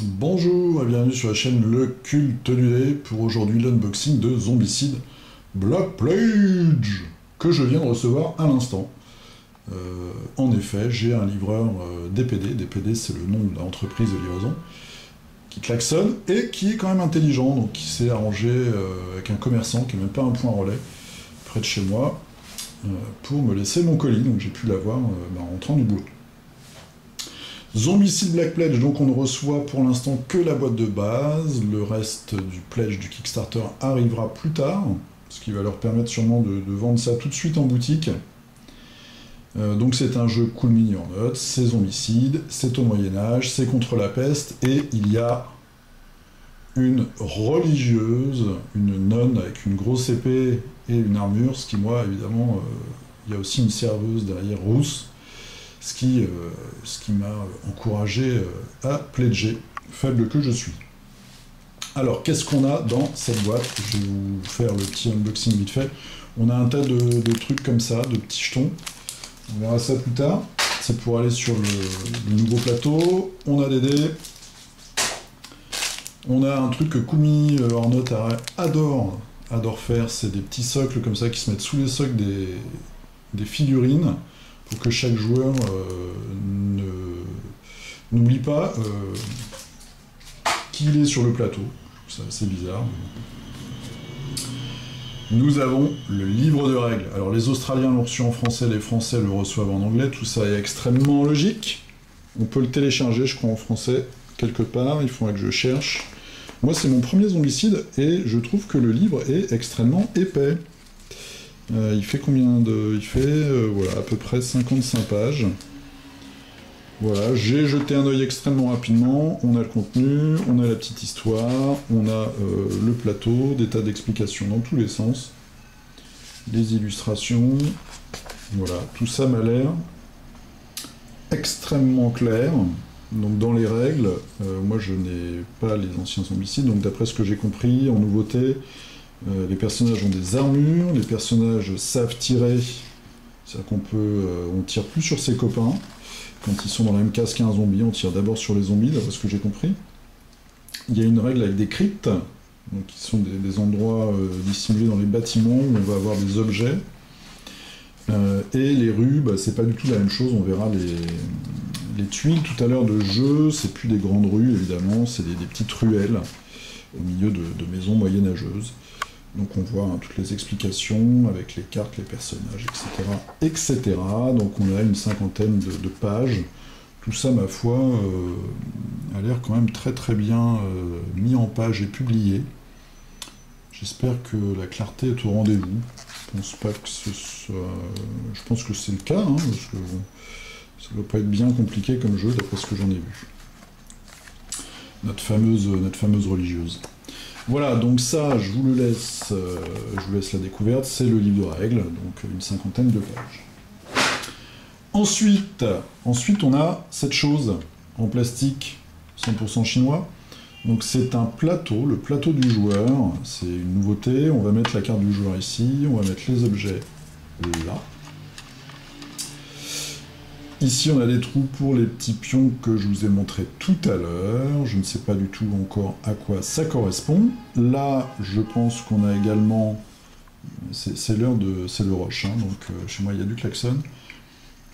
Bonjour et bienvenue sur la chaîne Le Culte du Dé pour aujourd'hui l'unboxing de Zombicide Black Plague que je viens de recevoir à l'instant. En effet, j'ai un livreur DPD, DPD c'est le nom de l'entreprise de livraison, qui klaxonne et qui est quand même intelligent, donc qui s'est arrangé avec un commerçant qui n'est même pas un point relais près de chez moi pour me laisser mon colis, donc j'ai pu l'avoir en rentrant du boulot. Zombicide Black Pledge, donc on ne reçoit pour l'instant que la boîte de base, le reste du pledge du Kickstarter arrivera plus tard, ce qui va leur permettre sûrement de vendre ça tout de suite en boutique. Donc c'est un jeu cool mini en notes, c'est zombicide, c'est au Moyen-Âge, c'est contre la peste, et il y a une religieuse, une nonne avec une grosse épée et une armure, ce qui moi évidemment, il y a aussi une serveuse derrière rousse, ce qui m'a encouragé à pledger, faible que je suis. Alors, qu'est-ce qu'on a dans cette boîte? Je vais vous faire le petit unboxing vite fait. On a un tas de trucs comme ça, de petits jetons. On verra ça plus tard. C'est pour aller sur le nouveau plateau. On a des dés. On a un truc que Kumi en note adore faire, c'est des petits socles comme ça qui se mettent sous les socles des figurines, pour que chaque joueur n'oublie pas qu'il est sur le plateau. C'est bizarre. Nous avons le livre de règles. Alors les Australiens l'ont reçu en français, les Français le reçoivent en anglais, tout ça est extrêmement logique. On peut le télécharger, je crois, en français, quelque part, il faudra que je cherche. Moi, c'est mon premier zombicide, et je trouve que le livre est extrêmement épais. Il fait combien de... Il fait voilà, à peu près 55 pages. Voilà, j'ai jeté un œil extrêmement rapidement. On a le contenu, on a la petite histoire, on a le plateau, des tas d'explications dans tous les sens. Les illustrations. Voilà, tout ça m'a l'air extrêmement clair. Donc dans les règles, moi je n'ai pas les anciens zombicides, donc d'après ce que j'ai compris, en nouveauté, les personnages ont des armures, les personnages savent tirer, c'est-à-dire on tire plus sur ses copains. Quand ils sont dans la même case qu'un zombie, on tire d'abord sur les zombies, d'après ce que j'ai compris. Il y a une règle avec des cryptes, donc qui sont des endroits dissimulés dans les bâtiments où on va avoir des objets. Et les rues, c'est pas du tout la même chose, on verra les tuiles tout à l'heure de jeu, c'est plus des grandes rues évidemment, c'est des petites ruelles au milieu de maisons moyenâgeuses. Donc on voit toutes les explications avec les cartes, les personnages, etc. etc. Donc on a une cinquantaine de pages. Tout ça, ma foi, a l'air quand même très très bien mis en page et publié. J'espère que la clarté est au rendez-vous. Je pense pas que ce soit... Je pense que c'est le cas, hein, parce que ça ne doit pas être bien compliqué comme jeu, d'après ce que j'en ai vu. Notre fameuse religieuse. Voilà, donc ça, je vous laisse la découverte, c'est le livre de règles, donc une cinquantaine de pages. Ensuite, on a cette chose en plastique 100% chinois. Donc c'est un plateau, le plateau du joueur, c'est une nouveauté. On va mettre la carte du joueur ici, on va mettre les objets là. Ici, on a des trous pour les petits pions que je vous ai montré tout à l'heure. Je ne sais pas du tout encore à quoi ça correspond. Là, je pense qu'on a également... C'est l'heure de... C'est le rush, hein, donc chez moi, il y a du klaxon.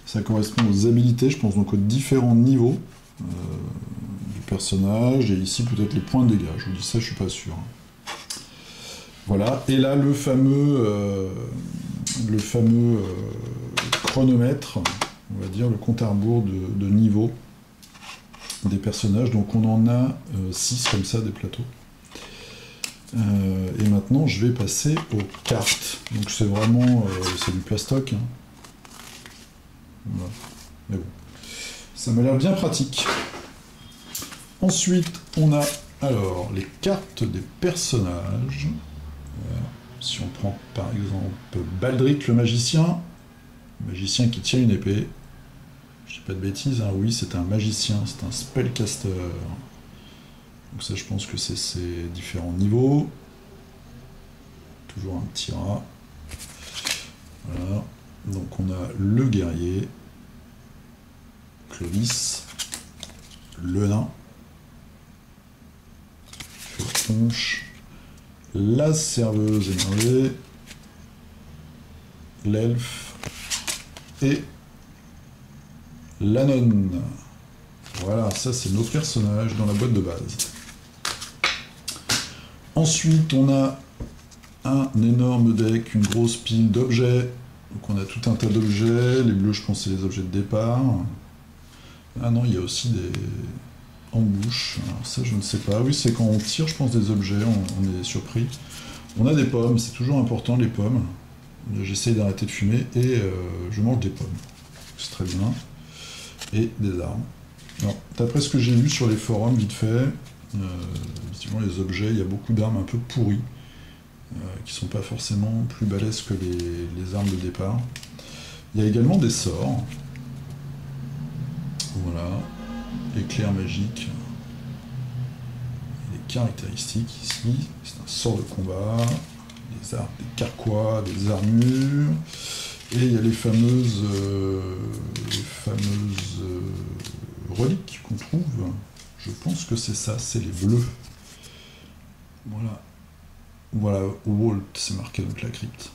Ça correspond aux habilités, je pense, donc aux différents niveaux du personnage. Et ici, peut-être les points de dégâts. Je vous dis ça, je suis pas sûr. Voilà. Et là, le fameux chronomètre... on va dire, le compte à rebours de niveau des personnages. Donc on en a 6 comme ça, des plateaux. Et maintenant, je vais passer aux cartes. Donc c'est vraiment... c'est du plastoc. Hein. Voilà. Mais bon. Ça m'a l'air bien pratique. Ensuite, on a alors les cartes des personnages. Voilà. Si on prend par exemple Baldric le magicien qui tient une épée. Je dis pas de bêtises, hein. Oui, c'est un magicien, c'est un spellcaster. Donc ça, je pense que c'est ses différents niveaux. Toujours un petit rat. Voilà. Donc on a le guerrier, Clovis, le nain, tronche, la serveuse énervée, l'elfe et la nonne. Voilà, ça c'est nos personnages dans la boîte de base. Ensuite, on a un énorme deck, une grosse pile d'objets. Donc on a tout un tas d'objets. Les bleus, je pense, c'est les objets de départ. Ah non, il y a aussi des embouches. Alors ça, je ne sais pas. Oui, c'est quand on tire, je pense, des objets, on est surpris. On a des pommes, c'est toujours important, les pommes. J'essaye d'arrêter de fumer et je mange des pommes. C'est très bien. Et des armes. Alors, d'après ce que j'ai vu sur les forums, vite fait, effectivement, les objets, il y a beaucoup d'armes un peu pourries, qui sont pas forcément plus balèzes que les armes de départ. Il y a également des sorts. Voilà. Éclair magique. Les caractéristiques ici. C'est un sort de combat. Des armes, des carquois, des armures. Et il y a les fameuses reliques qu'on trouve. Je pense que c'est ça, c'est les bleus. Voilà. Voilà, Walt, c'est marqué donc la crypte.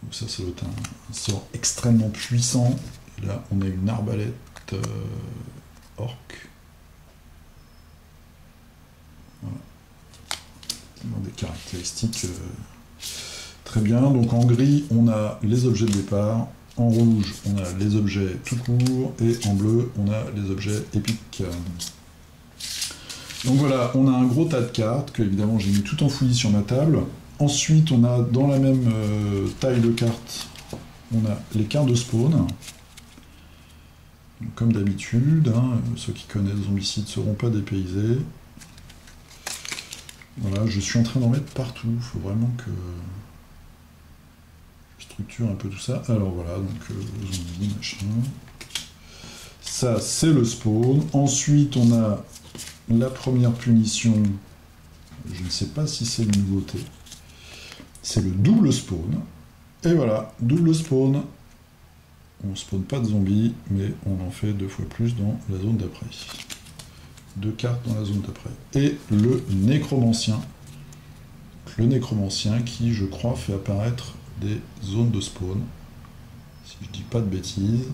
Donc ça doit être un sort extrêmement puissant. Et là, on a une arbalète orque. Voilà. Des caractéristiques très bien. Donc en gris, on a les objets de départ. En rouge, on a les objets tout court. Et en bleu, on a les objets épiques. Donc voilà, on a un gros tas de cartes que évidemment j'ai mis tout enfouies sur ma table. Ensuite, on a dans la même taille de cartes, on a les cartes de spawn. Donc, comme d'habitude, hein, ceux qui connaissent Zombicide ne seront pas dépaysés. Voilà, je suis en train d'en mettre partout. Il faut vraiment que je structure un peu tout ça. Alors voilà, donc zombie, machin. Ça, c'est le spawn. Ensuite, on a la première punition. Je ne sais pas si c'est une nouveauté. C'est le double spawn. Et voilà, double spawn. On spawn pas de zombies, mais on en fait 2 fois plus dans la zone d'après. 2 cartes dans la zone d'après. Et le nécromancien. Le nécromancien qui, je crois, fait apparaître des zones de spawn. Si je dis pas de bêtises.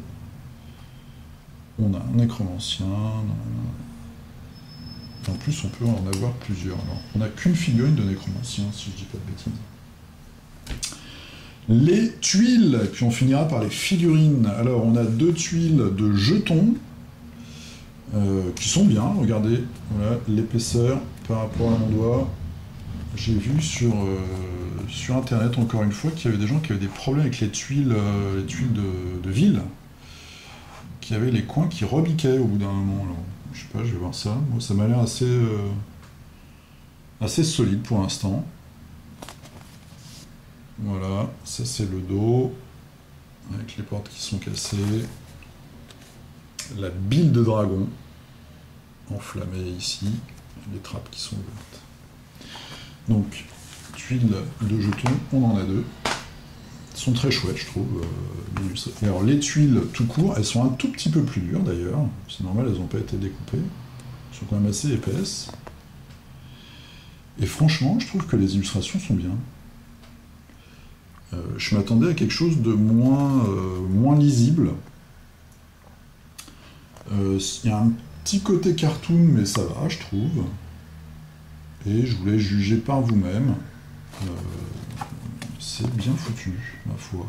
On a un nécromancien. En plus, on peut en avoir plusieurs. Alors, on n'a qu'une figurine de nécromancien, si je dis pas de bêtises. Les tuiles, et puis on finira par les figurines. Alors, on a 2 tuiles de jetons, qui sont bien, regardez, voilà, l'épaisseur par rapport à mon doigt. J'ai vu sur internet, encore une fois, qu'il y avait des gens qui avaient des problèmes avec les tuiles de ville, qui avaient les coins qui rebiquaient au bout d'un moment. Alors, je sais pas, je vais voir ça. Moi, ça m'a l'air assez solide pour l'instant. Voilà, ça c'est le dos, avec les portes qui sont cassées. La bile de dragon, enflammée ici, les trappes qui sont ouvertes. Donc, tuiles de jetons, on en a 2. Elles sont très chouettes, je trouve. Et alors, les tuiles tout court, elles sont un tout petit peu plus dures d'ailleurs. C'est normal, elles n'ont pas été découpées. Elles sont quand même assez épaisses. Et franchement, je trouve que les illustrations sont bien. Je m'attendais à quelque chose de moins lisible. Il y a un petit côté cartoon, mais ça va, je trouve. Et je voulais juger par vous-même. C'est bien foutu, ma foi.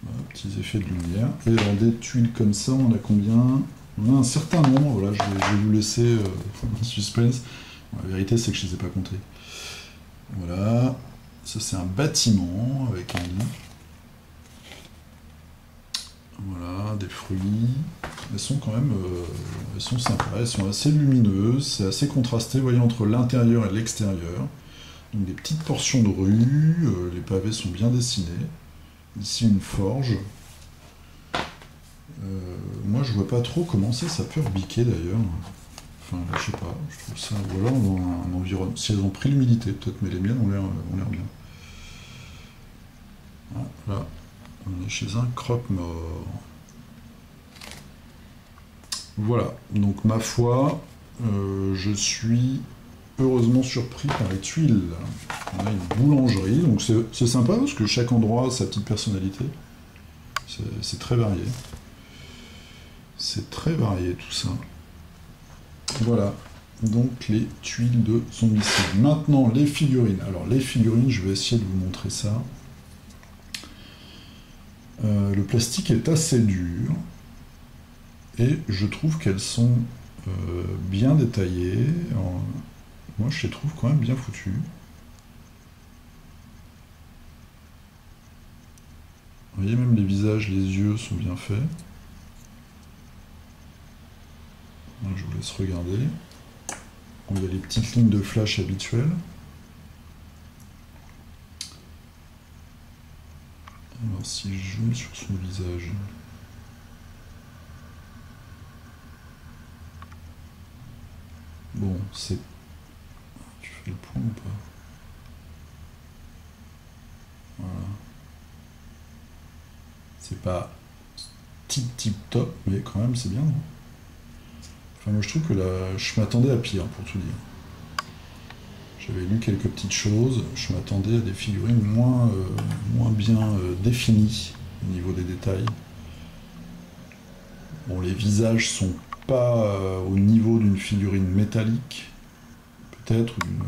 Voilà, petits effets de lumière. Et alors, des tuiles comme ça, on a combien? On a un certain nombre. Voilà, je vais vous laisser un suspense. Bon, la vérité, c'est que je ne les ai pas comptés. Voilà. Ça, c'est un bâtiment avec un lit. Voilà, des fruits. Elles sont quand même elles sont sympas, elles sont assez lumineuses, c'est assez contrasté, vous voyez, entre l'intérieur et l'extérieur. Donc des petites portions de rue, les pavés sont bien dessinés. Ici, une forge. Moi, je vois pas trop comment ça peut rebiquer d'ailleurs. Enfin, là, je sais pas, je trouve ça. Ou alors dans un environnement. Si elles ont pris l'humidité, peut-être, mais les miennes ont l'air bien. Là, on est chez un croque-mort. Voilà, donc ma foi, je suis heureusement surpris par les tuiles. On a une boulangerie, donc c'est sympa parce que chaque endroit a sa petite personnalité. C'est très varié. C'est très varié tout ça. Voilà, donc les tuiles de zombicide. Maintenant, les figurines. Alors, les figurines, je vais essayer de vous montrer ça. Le plastique est assez dur. Et je trouve qu'elles sont bien détaillées. Alors, moi, je les trouve quand même bien foutues. Vous voyez, même les visages, les yeux sont bien faits. Je vous laisse regarder. Il y a les petites lignes de flash habituelles. Alors si je zoome sur son visage. Bon, c'est... Tu fais le point ou pas? Voilà. C'est pas tip top, mais quand même c'est bien, non? Enfin, moi je trouve que là, je m'attendais à pire, pour tout dire. J'avais lu quelques petites choses, je m'attendais à des figurines moins bien définies au niveau des détails. Bon, les visages sont pas au niveau d'une figurine métallique, peut-être une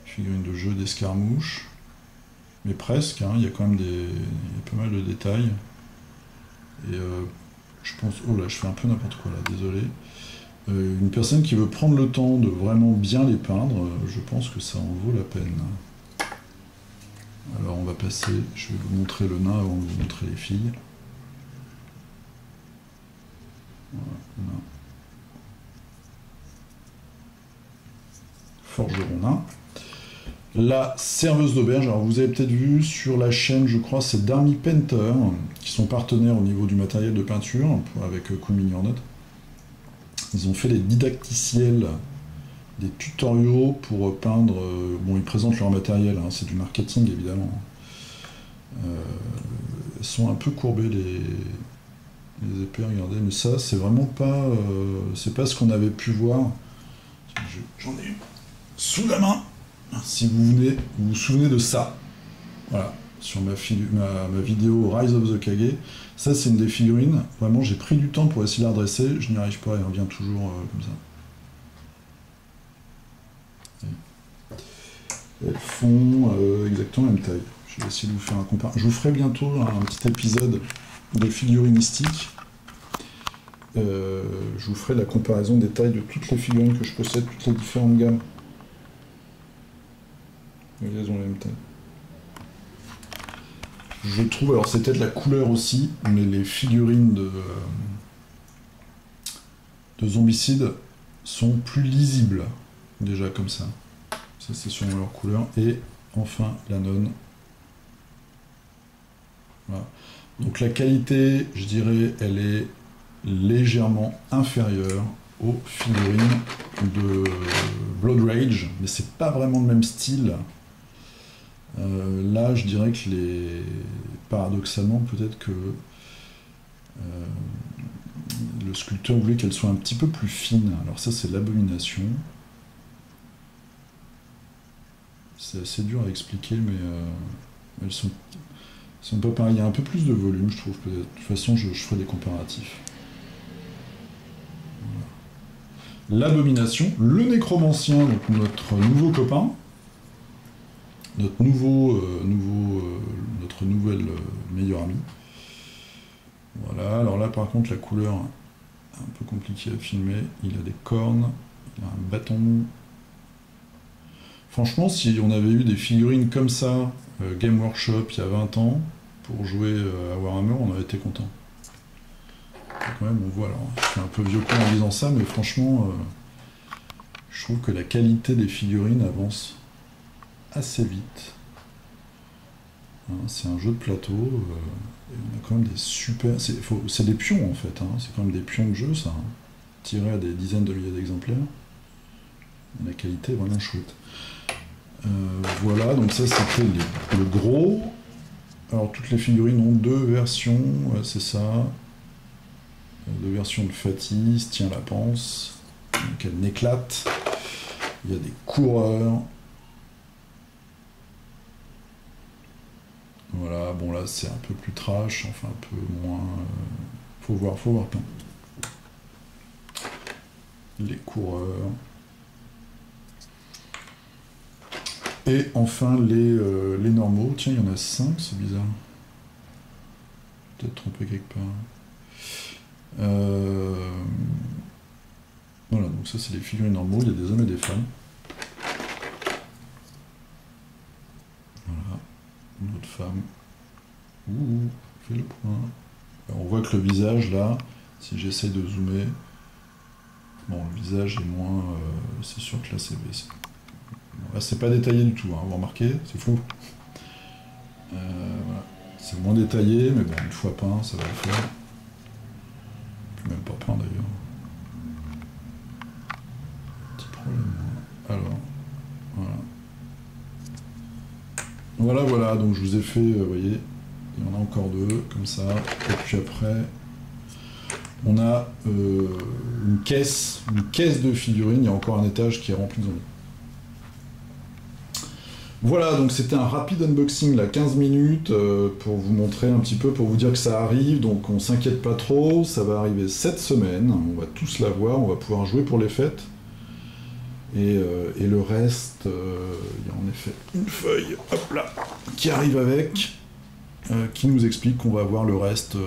figurine de jeu d'escarmouche, mais presque, hein, il y a quand même il y a pas mal de détails. Et je pense... Oh là, je fais un peu n'importe quoi là, désolé. Une personne qui veut prendre le temps de vraiment bien les peindre, je pense que ça en vaut la peine. Alors on va passer, je vais vous montrer le nain avant de vous montrer les filles. Voilà, nain. Forgeron nain. La serveuse d'auberge, alors vous avez peut-être vu sur la chaîne, je crois, c'est d'Army Painter, qui sont partenaires au niveau du matériel de peinture, avec Cool Mini Ornate. Ils ont fait des didacticiels, des tutoriaux pour peindre. Bon, ils présentent leur matériel, hein, c'est du marketing évidemment. Elles sont un peu courbées les épées, regardez, mais ça, c'est vraiment pas. C'est pas ce qu'on avait pu voir. J'en ai une sous la main. Si vous vous souvenez de ça. Voilà, sur ma vidéo Rise of the Kage. Ça, c'est une des figurines. Vraiment, j'ai pris du temps pour essayer de la redresser. Je n'y arrive pas, elle revient toujours comme ça. Elles font exactement la même taille. Je vais essayer de vous faire un comparatif. Je vous ferai bientôt un petit épisode de figurinistique. Je vous ferai la comparaison des tailles de toutes les figurines que je possède, toutes les différentes gammes. Elles ont la même taille. Je trouve, alors c'est peut-être la couleur aussi, mais les figurines de zombicide sont plus lisibles, déjà comme ça. Ça c'est sur leur couleur. Et enfin la nonne. Voilà. Donc la qualité, je dirais, elle est légèrement inférieure aux figurines de Blood Rage, mais c'est pas vraiment le même style. Là, je dirais que paradoxalement, peut-être que le sculpteur voulait qu'elle soit un petit peu plus fine. Alors ça, c'est l'abomination. C'est assez dur à expliquer, mais elles sont pas pareilles. Il y a un peu plus de volume, je trouve, peut-être. De toute façon, je ferai des comparatifs. Voilà. L'abomination, le nécromancien, donc notre nouveau copain. Notre nouvelle meilleure amie. Voilà, alors là par contre la couleur un peu compliquée à filmer, il a des cornes, il a un bâton. Franchement, si on avait eu des figurines comme ça, Game Workshop il y a 20 ans, pour jouer à Warhammer, on aurait été content. Quand même, on voit, alors je suis un peu vieux con en disant ça, mais franchement, je trouve que la qualité des figurines avance assez vite. C'est un jeu de plateau. Et on a quand même des super... C'est des pions en fait. Hein. C'est quand même des pions de jeu, ça. Hein. Tiré à des dizaines de milliers d'exemplaires. La qualité est vraiment chouette. Voilà, donc ça c'était le gros. Alors toutes les figurines ont deux versions. Ouais, c'est ça. Deux versions de Fatih, Tient la Panse. qu'elle n'éclate. Il y a des coureurs. Voilà, bon là c'est un peu plus trash, enfin un peu moins... faut voir peint. Les coureurs. Et enfin les normaux. Tiens, il y en a 5, c'est bizarre. Peut-être trompé quelque part. Voilà, donc ça c'est les figurines normaux, il y a des hommes et des femmes. Voilà, une autre femme. Ouh, fait le point. Alors, on voit que le visage là, si j'essaye de zoomer, bon le visage est moins... c'est sûr que là c'est... Là c'est pas détaillé du tout, hein, vous remarquez, c'est flou. Voilà. C'est moins détaillé, mais bon, une fois peint, ça va le faire. Puis même pas peint d'ailleurs. Petit problème. Alors, voilà. Voilà, donc je vous ai fait, vous voyez, il y en a encore 2, comme ça. Et puis après, on a une caisse de figurines, il y a encore un étage qui est rempli de zombies. Voilà, donc c'était un rapide unboxing, là, 15 minutes, pour vous montrer un petit peu, pour vous dire que ça arrive, donc on s'inquiète pas trop, ça va arriver cette semaine, on va tous l'avoir, on va pouvoir jouer pour les fêtes, et le reste, il y a en effet une feuille, hop là, qui arrive avec, qui nous explique qu'on va avoir le reste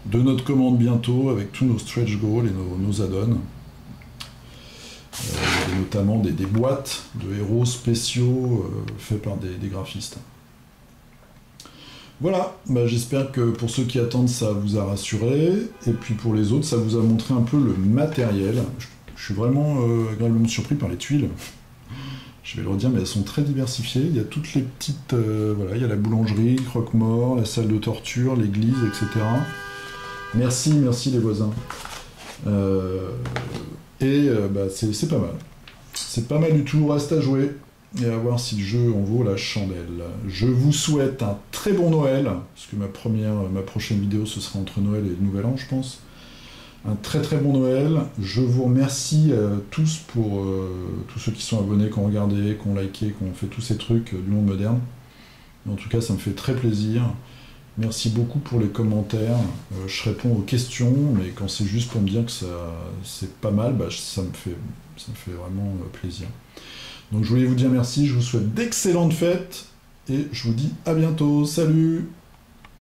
de notre commande bientôt, avec tous nos stretch goals et nos add-ons. Et notamment des boîtes de héros spéciaux faits par des graphistes. Voilà, bah, j'espère que pour ceux qui attendent, ça vous a rassuré, et puis pour les autres, ça vous a montré un peu le matériel. Je suis vraiment agréablement surpris par les tuiles. Je vais le redire, mais elles sont très diversifiées. Il y a toutes les petites... voilà, il y a la boulangerie, croque-mort, la salle de torture, l'église, etc. Merci les voisins. Bah, c'est pas mal. C'est pas mal du tout, reste à jouer et à voir si le jeu en vaut la chandelle. Je vous souhaite un très bon Noël, parce que ma prochaine vidéo ce sera entre Noël et le Nouvel An, je pense. Un très très bon Noël. Je vous remercie tous pour tous ceux qui sont abonnés, qui ont regardé, qui ont liké, qui ont fait tous ces trucs du monde moderne. En tout cas, ça me fait très plaisir. Merci beaucoup pour les commentaires. Je réponds aux questions, mais quand c'est juste pour me dire que c'est pas mal, bah, ça me fait vraiment plaisir. Donc je voulais vous dire merci, je vous souhaite d'excellentes fêtes, et je vous dis à bientôt. Salut!